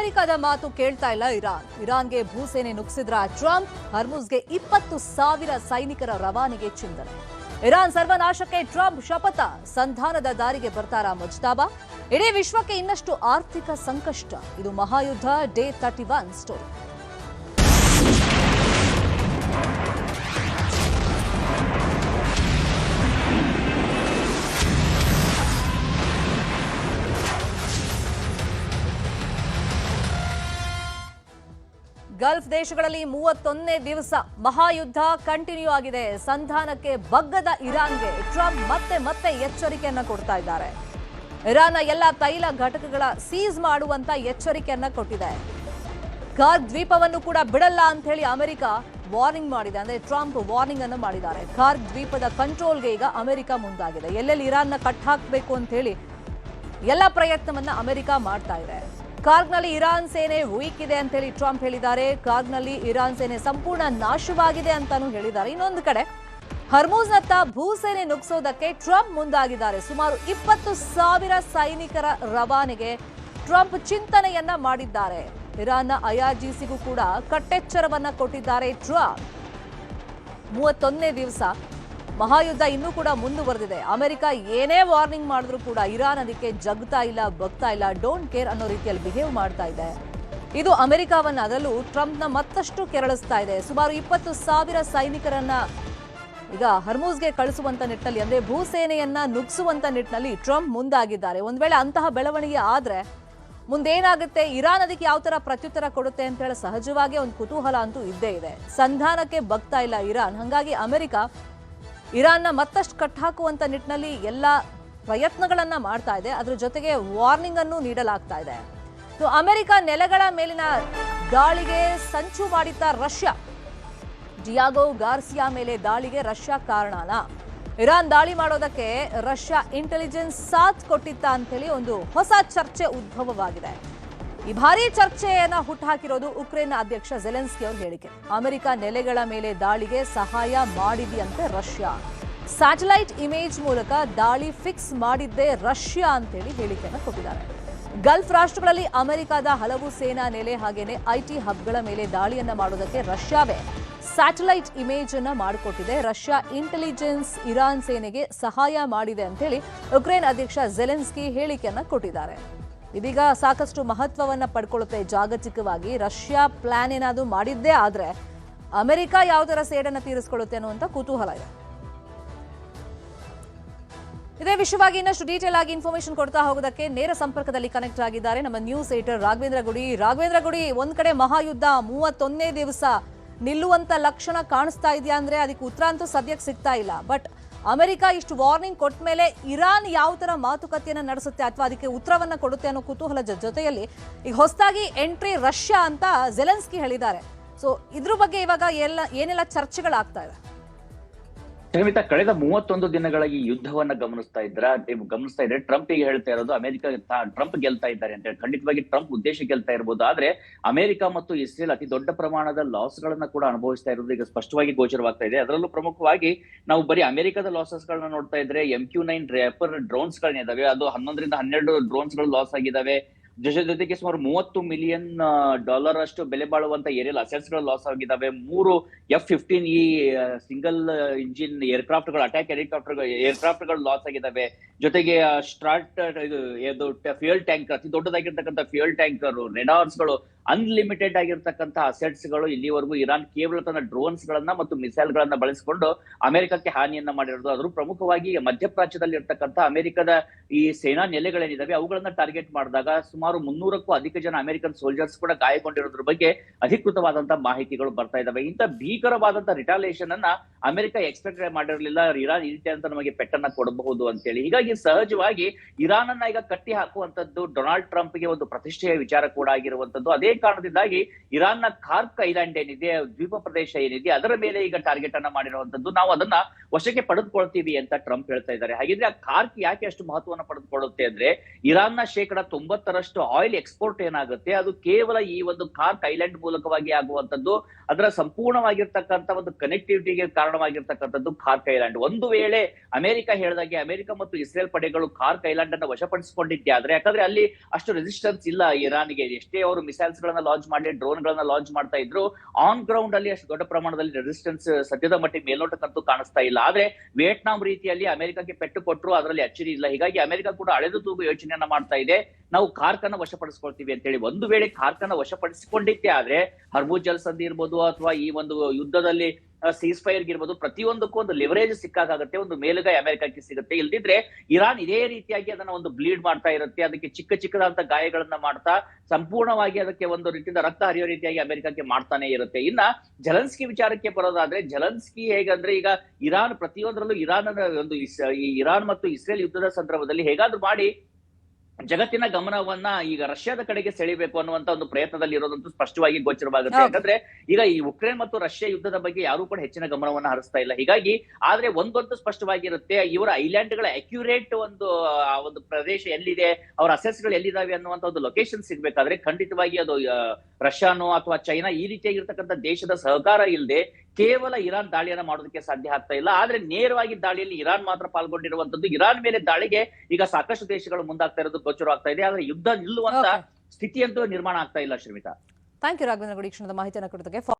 ಅಮೆರಿಕದ ಮಾತು ಕೇಳ್ತಾ ಇಲ್ಲ ಇರಾನ್ಗೆ ಭೂಸೇನೆ ನುಗ್ಸಿದ್ರ ಟ್ರಂಪ್. ಹರ್ಮುಜ್ಗೆ 20,000 ಸೈನಿಕರ ರವಾನೆಗೆ ಚಿಂತನೆ. ಇರಾನ್ ಸರ್ವನಾಶಕ್ಕೆ ಟ್ರಂಪ್ ಶಪಥ. ಸಂಧಾನದ ದಾರಿಗೆ ಬರ್ತಾರಾ ಮುಜ್ತಾಬಾ? ಇಡೀ ವಿಶ್ವಕ್ಕೆ ಇನ್ನಷ್ಟು ಆರ್ಥಿಕ ಸಂಕಷ್ಟ. ಇದು ಮಹಾಯುದ್ಧ ಡೇ 31 ಸ್ಟೋರಿ. ಗಲ್ಫ್ ದೇಶಗಳಲ್ಲಿ 31ನೇ ದಿವಸ ಮಹಾಯುದ್ಧ ಕಂಟಿನ್ಯೂ ಆಗಿದೆ. ಸಂಧಾನಕ್ಕೆ ಬಗ್ಗದ ಇರಾನ್ಗೆ ಟ್ರಂಪ್ ಮತ್ತೆ ಎಚ್ಚರಿಕೆಯನ್ನ ಕೊಡ್ತಾ ಇದ್ದಾರೆ. ಇರಾನ್ನ ಎಲ್ಲ ತೈಲ ಘಟಕಗಳ ಸೀಸ್ ಮಾಡುವಂತ ಎಚ್ಚರಿಕೆಯನ್ನ ಕೊಟ್ಟಿದೆ. ಕಾರ್ಗ್ ದ್ವೀಪವನ್ನು ಕೂಡ ಬಿಡಲ್ಲ ಅಂತ ಹೇಳಿ ಅಮೆರಿಕ ವಾರ್ನಿಂಗ್ ಮಾಡಿದೆ. ಅಂದ್ರೆ ಟ್ರಂಪ್ ವಾರ್ನಿಂಗ್ ಅನ್ನು ಮಾಡಿದ್ದಾರೆ. ಕಾರ್ಗ್ ದ್ವೀಪದ ಕಂಟ್ರೋಲ್ಗೆ ಈಗ ಅಮೆರಿಕ ಮುಂದಾಗಿದೆ. ಎಲ್ಲೆಲ್ಲಿ ಇರಾನ್ನ ಕಟ್ ಹಾಕಬೇಕು ಅಂತ ಹೇಳಿ ಎಲ್ಲ ಪ್ರಯತ್ನವನ್ನ ಅಮೆರಿಕ ಮಾಡ್ತಾ ಇದೆ. ಕಾರ್ಗ್ನಲ್ಲಿ ಇರಾನ್ ಸೇನೆ ವೀಕ್ ಇದೆ ಅಂತ ಹೇಳಿ ಟ್ರಂಪ್ ಹೇಳಿದ್ದಾರೆ. ಕಾರ್ಗ್ನಲ್ಲಿ ಇರಾನ್ ಸೇನೆ ಸಂಪೂರ್ಣ ನಾಶವಾಗಿದೆ ಅಂತಾನೂ ಹೇಳಿದ್ದಾರೆ. ಇನ್ನೊಂದು ಕಡೆ ಹರ್ಮೂಜ್ನತ್ತ ಭೂಸೇನೆ ನುಗ್ಸೋದಕ್ಕೆ ಟ್ರಂಪ್ ಮುಂದಾಗಿದ್ದಾರೆ. ಸುಮಾರು 20,000 ಸೈನಿಕರ ರವಾನೆಗೆ ಟ್ರಂಪ್ ಚಿಂತನೆಯನ್ನ ಮಾಡಿದ್ದಾರೆ. ಇರಾನ್ನ ಐಆರ್ಜಿಸಿಗೂ ಕೂಡ ಕಟ್ಟೆಚ್ಚರವನ್ನ ಕೊಟ್ಟಿದ್ದಾರೆ ಟ್ರಂಪ್. 31ನೇ ದಿವಸ ಮಹಾಯುದ್ಧ ಇನ್ನೂ ಕೂಡ ಮುಂದುವರೆದಿದೆ. ಅಮೆರಿಕ ಏನೇ ವಾರ್ನಿಂಗ್ ಮಾಡಿದ್ರು ಕೂಡ ಇರಾನ್ ಅದಕ್ಕೆ ಜಗ್ತಾ ಇಲ್ಲ, ಬಗ್ತಾ ಇಲ್ಲ, ಡೋಂಟ್ ಕೇರ್ ಅನ್ನೋ ರೀತಿಯಲ್ಲಿ ಬಿಹೇವ್ ಮಾಡ್ತಾ ಇದೆ. ಇದು ಅಮೆರಿಕವನ್ನ, ಅದರಲ್ಲೂ ಟ್ರಂಪ್ನ ಮತ್ತಷ್ಟು ಕೆರಳಿಸ್ತಾ ಇದೆ. ಸುಮಾರು 20,000 ಸೈನಿಕರನ್ನ ಈಗ ಹರ್ಮೂಜ್ಗೆ ಕಳಿಸುವಂತ ನಿಟ್ಟಿನಲ್ಲಿ, ಅಂದ್ರೆ ಭೂಸೇನೆಯನ್ನ ನುಗ್ಸುವಂತ ನಿಟ್ಟಿನಲ್ಲಿ ಟ್ರಂಪ್ ಮುಂದಾಗಿದ್ದಾರೆ. ಒಂದ್ ವೇಳೆ ಅಂತಹ ಬೆಳವಣಿಗೆ ಆದ್ರೆ ಮುಂದೇನಾಗುತ್ತೆ, ಇರಾನ್ ಅದಕ್ಕೆ ಯಾವ ತರ ಪ್ರತ್ಯುತ್ತರ ಕೊಡುತ್ತೆ ಅಂತ ಹೇಳಿ ಸಹಜವಾಗಿ ಒಂದು ಕುತೂಹಲ ಅಂತೂ ಇದ್ದೇ ಇದೆ. ಸಂಧಾನಕ್ಕೆ ಬಗ್ತಾ ಇಲ್ಲ ಇರಾನ್. ಹಾಗಾಗಿ ಅಮೆರಿಕ ಇರಾನ್ನ ಮತ್ತಷ್ಟು ಕಟ್ಟಾಕುವಂತ ನಿಟ್ಟಿನಲ್ಲಿ ಎಲ್ಲ ಪ್ರಯತ್ನಗಳನ್ನ ಮಾಡ್ತಾ ಇದೆ. ಅದ್ರ ಜೊತೆಗೆ ವಾರ್ನಿಂಗ್ ಅನ್ನು ನೀಡಲಾಗ್ತಾ ಇದೆ. ಅಮೆರಿಕ ನೆಲೆಗಳ ಮೇಲಿನ ದಾಳಿಗೆ ಸಂಚು ಮಾಡಿದ್ದ ರಷ್ಯಾ, ಡಿಯಾಗೋ ಗಾರ್ಸಿಯಾ ಮೇಲೆ ದಾಳಿಗೆ ರಷ್ಯಾ ಕಾರಣನಾ? ಇರಾನ್ ದಾಳಿ ಮಾಡೋದಕ್ಕೆ ರಷ್ಯಾ ಇಂಟೆಲಿಜೆನ್ಸ್ ಸಾಥ್ ಕೊಟ್ಟಿತ್ತ ಅಂತೇಳಿ ಒಂದು ಹೊಸ ಚರ್ಚೆ ಉದ್ಭವವಾಗಿದೆ. ಈ ಭಾರೀ ಚರ್ಚೆಯನ್ನ ಹುಟ್ಟುಹಾಕಿರೋದು ಉಕ್ರೇನ್ ಅಧ್ಯಕ್ಷ ಜೆಲೆನ್ಸ್ಕಿ ಅವರ ಹೇಳಿಕೆ. ಅಮೆರಿಕ ನೆಲೆಗಳ ಮೇಲೆ ದಾಳಿಗೆ ಸಹಾಯ ಮಾಡಿದೆಯಂತೆ ರಷ್ಯಾ. ಸ್ಯಾಟಲೈಟ್ ಇಮೇಜ್ ಮೂಲಕ ದಾಳಿ ಫಿಕ್ಸ್ ಮಾಡಿದ್ದೇ ರಷ್ಯಾ ಅಂತೇಳಿ ಹೇಳಿಕೆಯನ್ನು ಕೊಟ್ಟಿದ್ದಾರೆ. ಗಲ್ಫ್ ರಾಷ್ಟ್ರಗಳಲ್ಲಿ ಅಮೆರಿಕದ ಹಲವು ಸೇನಾ ನೆಲೆ ಹಾಗೇನೆ ಐಟಿ ಹಬ್ಗಳ ಮೇಲೆ ದಾಳಿಯನ್ನ ಮಾಡೋದಕ್ಕೆ ರಷ್ಯಾವೇ ಸ್ಯಾಟಲೈಟ್ ಇಮೇಜ್ ಅನ್ನ ಮಾಡಿಕೊಟ್ಟಿದೆ. ರಷ್ಯಾ ಇಂಟೆಲಿಜೆನ್ಸ್ ಇರಾನ್ ಸೇನೆಗೆ ಸಹಾಯ ಮಾಡಿದೆ ಅಂತೇಳಿ ಉಕ್ರೇನ್ ಅಧ್ಯಕ್ಷ ಜೆಲೆನ್ಸ್ಕಿ ಹೇಳಿಕೆಯನ್ನ ಕೊಟ್ಟಿದ್ದಾರೆ. ಇದೀಗ ಸಾಕಷ್ಟು ಮಹತ್ವವನ್ನ ಪಡ್ಕೊಳ್ಳುತ್ತೆ ಜಾಗತಿಕವಾಗಿ. ರಷ್ಯಾ ಪ್ಲಾನ್ ಏನಾದರೂ ಮಾಡಿದ್ದೇ ಆದ್ರೆ ಅಮೆರಿಕ ಯಾವ ತರ ಸೇಡನ್ನ ತೀರಿಸಿಕೊಳ್ಳುತ್ತೆ ಅನ್ನುವಂತ ಕುತೂಹಲ ಇದೆ. ಇದೇ ವಿಷಯವಾಗಿ ಇನ್ನಷ್ಟು ಡೀಟೇಲ್ ಆಗಿ ಇನ್ಫಾರ್ಮೇಶನ್ ಕೊಡ್ತಾ ಹೋಗೋದಕ್ಕೆ ನೇರ ಸಂಪರ್ಕದಲ್ಲಿ ಕನೆಕ್ಟ್ ಆಗಿದ್ದಾರೆ ನಮ್ಮ ನ್ಯೂಸ್ ಎಡಿಟರ್ ರಾಘವೇಂದ್ರ ಗುಡಿ. ಒಂದ್ ಕಡೆ ಮಹಾಯುದ್ಧ 31ನೇ ದಿವಸ ನಿಲ್ಲುವಂತ ಲಕ್ಷಣ ಕಾಣಿಸ್ತಾ ಇದೆಯಾ ಅಂದ್ರೆ ಅದಕ್ಕೆ ಉತ್ತರ ಅಂತೂ ಸದ್ಯಕ್ಕೆ ಸಿಗ್ತಾ ಇಲ್ಲ. ಬಟ್ ಅಮೆರಿಕ ಇಷ್ಟು ವಾರ್ನಿಂಗ್ ಕೊಟ್ಟ ಮೇಲೆ ಇರಾನ್ ಯಾವ ತರ ಮಾತುಕತೆಯನ್ನ ನಡೆಸುತ್ತೆ ಅಥವಾ ಅದಕ್ಕೆ ಉತ್ತರವನ್ನ ಕೊಡುತ್ತೆ ಅನ್ನೋ ಕುತೂಹಲ ಜೊತೆಯಲ್ಲಿ ಈಗ ಹೊಸದಾಗಿ ಎಂಟ್ರಿ ರಷ್ಯಾ ಅಂತ ಜೆಲೆನ್ಸ್ಕಿ ಹೇಳಿದ್ದಾರೆ. ಸೊ ಇದ್ರ ಬಗ್ಗೆ ಇವಾಗ ಏನೆಲ್ಲ ಚರ್ಚೆಗಳಾಗ್ತಾ ಇದೆ? ಶ್ರೀಮಿತಾ, ಕಳೆದ 31 ದಿನಗಳ ಈ ಯುದ್ಧವನ್ನ ಗಮನಿಸ್ತಾ ಇದ್ರೆ ಟ್ರಂಪ್ ಈಗ ಹೇಳ್ತಾ ಇರೋದು ಅಮೆರಿಕ ಟ್ರಂಪ್ ಗೆಲ್ತಾ ಇದ್ದಾರೆ ಅಂತ ಹೇಳಿ. ಖಂಡಿತವಾಗಿ ಟ್ರಂಪ್ ಉದ್ದೇಶ ಗೆಲ್ತಾ ಇರಬಹುದು. ಆದ್ರೆ ಅಮೆರಿಕ ಮತ್ತು ಇಸ್ರೇಲ್ ಅತಿ ದೊಡ್ಡ ಪ್ರಮಾಣದ ಲಾಸ್ ಗಳನ್ನ ಕೂಡ ಅನುಭವಿಸ್ತಾ ಇರೋದು ಈಗ ಸ್ಪಷ್ಟವಾಗಿ ಗೋಚರವಾಗ್ತಾ ಇದೆ. ಅದರಲ್ಲೂ ಪ್ರಮುಖವಾಗಿ ನಾವು ಬರೀ ಅಮೆರಿಕದ ಲಾಸಸ್ ಗಳನ್ನ ನೋಡ್ತಾ ಇದ್ರೆ MQ-9 ರ್ಯಾಪರ್ ಡ್ರೋನ್ಸ್ ಗಳನ್ನಿದಾವೆ, ಅದು 11 ರಿಂದ 12 ಡ್ರೋನ್ಸ್ ಗಳು ಲಾಸ್ ಆಗಿದಾವೆ. ಜೊತೆಗೆ ಸುಮಾರು $30 ಮಿಲಿಯನ್ ಅಷ್ಟು ಬೆಲೆ ಬಾಳುವಂತ ಏರಿಯಲ್ ಅಸೆಟ್ಸ್ ಗಳು ಲಾಸ್ ಆಗಿದ್ದಾವೆ. 3 F-15E ಸಿಂಗಲ್ ಇಂಜಿನ್ ಏರ್ಕ್ರಾಫ್ಟ್ ಗಳು, ಅಟ್ಯಾಕ್ ಏರ್ಕ್ರಾಫ್ಟ್ ಗಳು ಲಾಸ್ ಆಗಿದ್ದಾವೆ. ಜೊತೆಗೆ ಫ್ಯೂಯಲ್ ಟ್ಯಾಂಕರ್, ಅತಿ ದೊಡ್ಡದಾಗಿರ್ತಕ್ಕಂಥ ಫ್ಯೂಯಲ್ ಟ್ಯಾಂಕರ್, ರೆಡಾರ್ಸ್ ಗಳು, ಅನ್ಲಿಮಿಟೆಡ್ ಆಗಿರ್ತಕ್ಕಂಥ ಅಸೆಟ್ಸ್ ಗಳು ಇಲ್ಲಿವರೆಗೂ ಇರಾನ್ ಕೇವಲ ತನ್ನ ಡ್ರೋನ್ಸ್ ಗಳನ್ನ ಮತ್ತು ಮಿಸೈಲ್ ಗಳನ್ನ ಬಳಸಿಕೊಂಡು ಅಮೆರಿಕಕ್ಕೆ ಹಾನಿಯನ್ನ ಮಾಡಿರೋದು. ಅದ್ರ ಪ್ರಮುಖವಾಗಿ ಮಧ್ಯಪ್ರಾಚ್ಯದಲ್ಲಿ ಇರ್ತಕ್ಕಂಥ ಅಮೆರಿಕದ ಈ ಸೇನಾ ನೆಲೆಗಳೇನಿದಾವೆ ಅವುಗಳನ್ನ ಟಾರ್ಗೆಟ್ ಮಾಡಿದಾಗ ಸುಮಾರು 300ಕ್ಕೂ ಅಧಿಕ ಜನ ಅಮೆರಿಕನ್ ಸೋಲ್ಜರ್ಸ್ ಕೂಡ ಗಾಯಗೊಂಡಿರೋದ್ರ ಬಗ್ಗೆ ಅಧಿಕೃತವಾದಂತಹ ಮಾಹಿತಿಗಳು ಬರ್ತಾ ಇದಾವೆ. ಇಂಥ ಭೀಕರವಾದಂತಹ ರಿಟಾಲಿಯೇಷನ್ ಅನ್ನ ಅಮೆರಿಕ ಎಕ್ಸ್ಪೆಕ್ಟ್ ಮಾಡಿರಲಿಲ್ಲ. ಇರಾನ್ ಈ ರೀತಿ ಅಂತ ನಮಗೆ ಪೆಟ್ಟನ್ನ ಕೊಡಬಹುದು ಅಂತೇಳಿ. ಹೀಗಾಗಿ ಸಹಜವಾಗಿ ಇರಾನ್ ಅನ್ನ ಈಗ ಕಟ್ಟಿ ಹಾಕುವಂತದ್ದು ಡೊನಾಲ್ಡ್ ಟ್ರಂಪ್ ಗೆ ಒಂದು ಪ್ರತಿಷ್ಠೆಯ ವಿಚಾರ ಕೂಡ ಆಗಿರುವಂತದ್ದು. ಅದೇ ಕಾರಣದಿಂದಾಗಿ ಇರಾನ್ನ ಖಾರ್ಕ್ ಐಲ್ಯಾಂಡ್ ಏನಿದೆ, ದ್ವೀಪ ಪ್ರದೇಶ ಏನಿದೆ, ಅದರ ಮೇಲೆ ಈಗ ಟಾರ್ಗೆಟ್ ಅನ್ನ ಮಾಡಿರುವಂತದ್ದು. ನಾವು ಅದನ್ನ ವಶಕ್ಕೆ ಪಡೆದುಕೊಳ್ತೀವಿ ಅಂತ ಟ್ರಂಪ್ ಹೇಳ್ತಾ ಇದ್ದಾರೆ. ಹಾಗಿದ್ರೆ ಆ ಖಾರ್ಕ್ ಯಾಕೆ ಅಷ್ಟು ಮಹತ್ವವನ್ನು ಪಡೆದುಕೊಳ್ಳುತ್ತೆ ಅಂದ್ರೆ, ಇರಾನ್ನ 90% ಆಯಿಲ್ ಎಕ್ಸ್ಪೋರ್ಟ್ ಏನಾಗುತ್ತೆ ಅದು ಕೇವಲ ಈ ಒಂದು ಖಾರ್ಕ್ ಐಲ್ಯಾಂಡ್ ಮೂಲಕವಾಗಿ ಆಗುವಂತದ್ದು. ಅದರ ಸಂಪೂರ್ಣವಾಗಿರ್ತಕ್ಕಂಥ ಒಂದು ಕನೆಕ್ಟಿವಿಟಿಗೆ ಕಾರಣವಾಗಿರ್ತಕ್ಕಂಥದ್ದು ಖಾರ್ಕ್ ಐಲ್ಯಾಂಡ್. ಒಂದು ವೇಳೆ ಅಮೆರಿಕ ಹೇಳಿದಾಗೆ ಅಮೆರಿಕ ಮತ್ತು ಇಸ್ರೇಲ್ ಪಡೆಗಳು ಖಾರ್ಕ್ ಐಲ್ಯಾಂಡ್ ಅನ್ನ ವಶಪಡಿಸಿಕೊಂಡಿದ್ದೆ ಆದ್ರೆ, ಯಾಕಂದ್ರೆ ಅಲ್ಲಿ ಅಷ್ಟು ರೆಸಿಸ್ಟೆನ್ಸ್ ಇಲ್ಲ ಇರಾನ್ಗೆ. ಎಷ್ಟೇ ಅವರು ಮಿಸೈಲ್ಸ್ ಗಳನ್ನ ಲಾಂಚ್ ಮಾಡಿ, ಡ್ರೋನ್ ಗಳನ್ನ ಲಾಂಚ್ ಮಾಡ್ತಾ ಇದ್ರು, ಆನ್ ಗ್ರೌಂಡ್ ಅಲ್ಲಿ ಅಷ್ಟು ದೊಡ್ಡ ಪ್ರಮಾಣದಲ್ಲಿ ರೆಸಿಸ್ಟೆನ್ಸ್ ಸದ್ಯದ ಮಟ್ಟಿಗೆ ಮೇಲ್ನೋಟಕ್ಕಂತೂ ಕಾಣಿಸ್ತಾ ಇಲ್ಲ. ಆದ್ರೆ ವಿಯೆಟ್ನಾಂ ರೀತಿಯಲ್ಲಿ ಅಮೆರಿಕಕ್ಕೆ ಪೆಟ್ಟು ಕೊಟ್ಟರು, ಅದರಲ್ಲಿ ಅಚ್ಚರಿ ಇಲ್ಲ. ಹೀಗಾಗಿ ಅಮೆರಿಕ ಕೂಡ ಅಳೆದು ತೂಗು ಯೋಚನೆಯನ್ನ ಮಾಡ್ತಾ ಇದೆ, ನಾವು ಖಾರ್ಕ್ ಅನ್ನ ವಶಪಡಿಸ್ಕೊಳ್ತೀವಿ ಅಂತ ಹೇಳಿ. ಒಂದು ವೇಳೆ ಖಾರ್ಕ್ ಅನ್ನ ವಶಪಡಿಸಿಕೊಂಡಿದ್ದೆ ಆದ್ರೆ ಹರ್ಮುಜ್ ಜಲಸಂಧಿ ಇರ್ಬೋದು ಅಥವಾ ಈ ಒಂದು ಯುದ್ಧದಲ್ಲಿ ಸೀಸ್ ಫೈರ್ ಇರ್ಬೋದು, ಪ್ರತಿಯೊಂದಕ್ಕೂ ಒಂದು ಲಿವರೇಜ್ ಸಿಕ್ಕಾಗುತ್ತೆ, ಒಂದು ಮೇಲುಗೈ ಅಮೆರಿಕಕ್ಕೆ ಸಿಗುತ್ತೆ. ಇಲ್ದಿದ್ರೆ ಇರಾನ್ ಇದೇ ರೀತಿಯಾಗಿ ಅದನ್ನ ಒಂದು ಬ್ಲೀಡ್ ಮಾಡ್ತಾ ಇರುತ್ತೆ, ಅದಕ್ಕೆ ಚಿಕ್ಕದಾದಂತ ಗಾಯಗಳನ್ನ ಮಾಡ್ತಾ ಸಂಪೂರ್ಣವಾಗಿ ಅದಕ್ಕೆ ಒಂದು ರೀತಿಯಿಂದ ರಕ್ತ ಹರಿಯೋ ರೀತಿಯಾಗಿ ಅಮೆರಿಕಕ್ಕೆ ಮಾಡ್ತಾನೆ ಇರುತ್ತೆ. ಇನ್ನ ಜೆಲೆನ್ಸ್ಕಿ ವಿಚಾರಕ್ಕೆ ಬರೋದಾದ್ರೆ, ಜೆಲೆನ್ಸ್ಕಿ ಹೇಗಂದ್ರೆ ಈಗ ಇರಾನ್ ಪ್ರತಿಯೊಂದರಲ್ಲೂ ಈ ಇರಾನ್ ಮತ್ತು ಇಸ್ರೇಲ್ ಯುದ್ಧದ ಸಂದರ್ಭದಲ್ಲಿ ಹೇಗಾದ್ರೂ ಮಾಡಿ ಜಗತ್ತಿನ ಗಮನವನ್ನ ಈಗ ರಷ್ಯಾದ ಕಡೆಗೆ ಸೆಳಿಬೇಕು ಅನ್ನುವಂತ ಒಂದು ಪ್ರಯತ್ನದಲ್ಲಿ ಇರೋದಂತೂ ಸ್ಪಷ್ಟವಾಗಿ ಗೋಚರವಾಗುತ್ತೆ. ಯಾಕಂದ್ರೆ ಈಗ ಈ ಉಕ್ರೇನ್ ಮತ್ತು ರಷ್ಯಾ ಯುದ್ಧದ ಬಗ್ಗೆ ಯಾರು ಕೂಡ ಹೆಚ್ಚಿನ ಗಮನವನ್ನ ಹರಿಸ್ತಾ ಇಲ್ಲ. ಹೀಗಾಗಿ ಆದ್ರೆ ಒಂದಂತೂ ಸ್ಪಷ್ಟವಾಗಿರುತ್ತೆ, ಇವರ ಐಲ್ಯಾಂಡ್ಗಳ ಅಕ್ಯುರೇಟ್ ಒಂದು ಪ್ರದೇಶ ಎಲ್ಲಿದೆ, ಅವರ ಅಸೆಟ್ಸ್ ಗಳು ಎಲ್ಲಿದಾವೆ ಅನ್ನುವಂತ ಒಂದು ಲೊಕೇಶನ್ ಸಿಗ್ಬೇಕಾದ್ರೆ ಖಂಡಿತವಾಗಿ ಅದು ರಷ್ಯಾನೋ ಅಥವಾ ಚೈನಾ ಈ ರೀತಿಯಾಗಿರ್ತಕ್ಕಂಥ ದೇಶದ ಸಹಕಾರ ಇಲ್ಲದೆ ಕೇವಲ ಇರಾನ್ ದಾಳಿಯನ್ನ ಮಾಡೋದಕ್ಕೆ ಸಾಧ್ಯ ಆಗ್ತಾ ಇಲ್ಲ. ಆದ್ರೆ ನೇರವಾಗಿ ದಾಳಿಯಲ್ಲಿ ಇರಾನ್ ಮಾತ್ರ ಪಾಲ್ಗೊಂಡಿರುವಂತದ್ದು. ಇರಾನ್ ಮೇಲೆ ದಾಳಿಗೆ ಈಗ ಸಾಕಷ್ಟು ದೇಶಗಳು ಮುಂದಾಗ್ತಾ ಇರೋದು ಗೋಚರವಾಗ್ತಾ ಇದೆ. ಆದ್ರೆ ಯುದ್ಧ ನಿಲ್ಲುವಂತ ಸ್ಥಿತಿಯಂತೂ ನಿರ್ಮಾಣ ಆಗ್ತಾ ಇಲ್ಲ. ಶ್ರೀಮಿತಾ, ಥ್ಯಾಂಕ್ ಯು ರಾಘವೇಂದ್ರ ಗೌಡ ಈ ಕ್ಷಣದ ಮಾಹಿತಿಯನ್ನು ಕೊಡೋದಕ್ಕೆ.